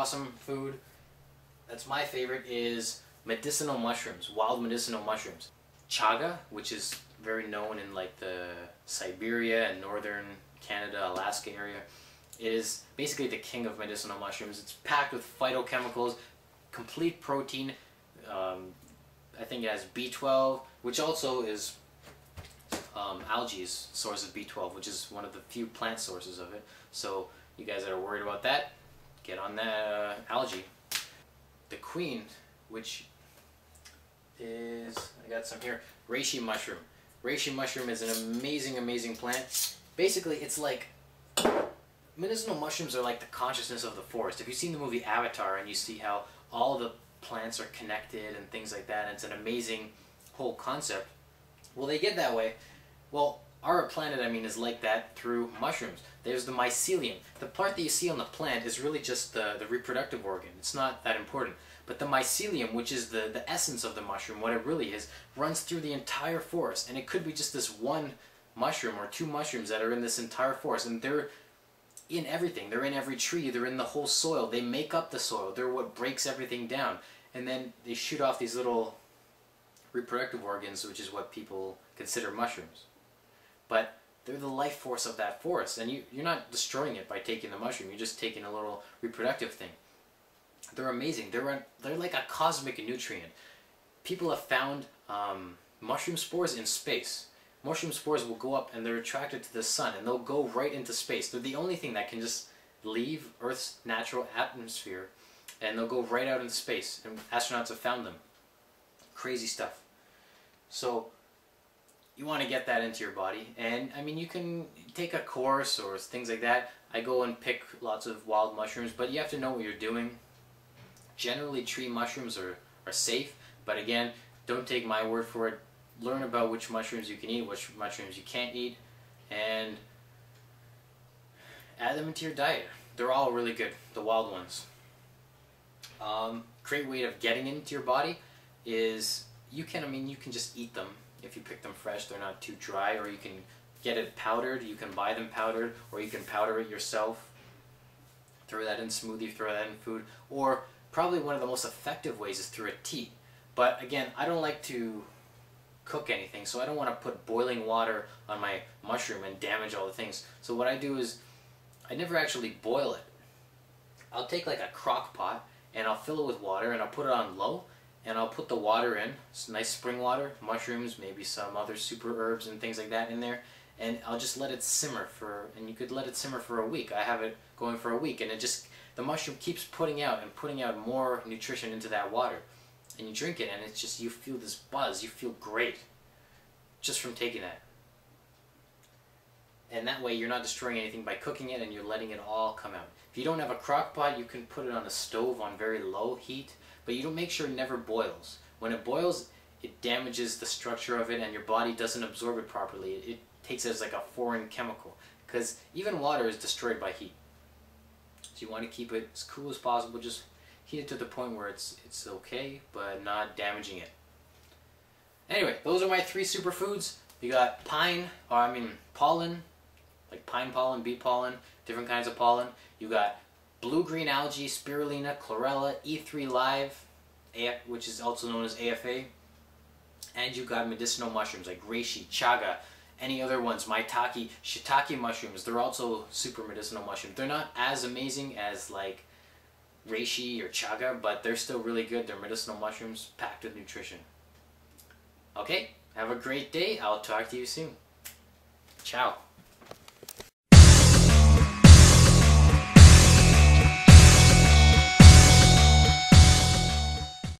awesome food, that's my favorite, is medicinal mushrooms, wild medicinal mushrooms. Chaga, which is very known in like the Siberia and northern Canada, Alaska area, it is basically the king of medicinal mushrooms. It's packed with phytochemicals, complete protein. I think it has B12, which also is algae's source of B12, which is one of the few plant sources of it. So you guys that are worried about that, get on that algae. The queen, which is, I got some here, reishi mushroom. Reishi mushroom is an amazing, amazing plant. Basically, it's like, medicinal mushrooms are like the consciousness of the forest. If you've seen the movie Avatar and you see how all the plants are connected and things like that, and it's an amazing whole concept, well, they get that way. Well, our planet, I mean, is like that through mushrooms. There's the mycelium. The part that you see on the plant is really just the reproductive organ. It's not that important. But the mycelium, which is the essence of the mushroom, what it really is, runs through the entire forest. And it could be just this one mushroom or two mushrooms that are in this entire forest. And they're in everything. They're in every tree. They're in the whole soil. They make up the soil. They're what breaks everything down. And then they shoot off these little reproductive organs, which is what people consider mushrooms. But they're the life force of that forest. And you're not destroying it by taking the mushroom. You're just taking a little reproductive thing. They're amazing. They're like a cosmic nutrient. People have found mushroom spores in space. Mushroom spores will go up and they're attracted to the sun and they'll go right into space. They're the only thing that can just leave Earth's natural atmosphere and they'll go right out into space, and astronauts have found them. Crazy stuff. So you want to get that into your body, and I mean, you can take a course or things like that. I go and pick lots of wild mushrooms, but you have to know what you're doing. Generally, tree mushrooms are safe, but again, don't take my word for it. Learn about which mushrooms you can eat, which mushrooms you can't eat, and add them into your diet. They're all really good, the wild ones. Great way of getting into your body is you can just eat them if you pick them fresh. They're not too dry, or you can get it powdered. You can buy them powdered, or you can powder it yourself. Throw that in smoothie, throw that in food, or probably one of the most effective ways is through a tea. But again, I don't like to cook anything, so I don't want to put boiling water on my mushroom and damage all the things. So what I do is I never actually boil it. I'll take like a crock pot and I'll fill it with water and I'll put it on low and I'll put the water in. It's nice spring water, mushrooms, maybe some other super herbs and things like that in there, and I'll just let it simmer and you could let it simmer for a week. I have it going for a week, and the mushroom keeps putting out more nutrition into that water. And you drink it and it's just, you feel this buzz, you feel great just from taking that. And that way you're not destroying anything by cooking it, and you're letting it all come out. If you don't have a crock pot, you can put it on a stove on very low heat, but you don't make sure it never boils. When it boils, it damages the structure of it and your body doesn't absorb it properly. It takes it as like a foreign chemical, because even water is destroyed by heat. So you want to keep it as cool as possible. Just heat it to the point where it's okay, but not damaging it. Anyway, those are my 3 superfoods. You got pollen, like pine pollen, bee pollen, different kinds of pollen. You got blue-green algae, spirulina, chlorella, E3 live, which is also known as AFA. And you got medicinal mushrooms like reishi, chaga, any other ones, maitake, shiitake mushrooms. They're also super medicinal mushrooms. They're not as amazing as like reishi or chaga, but they're still really good. They're medicinal mushrooms packed with nutrition. Okay, have a great day. I'll talk to you soon. Ciao.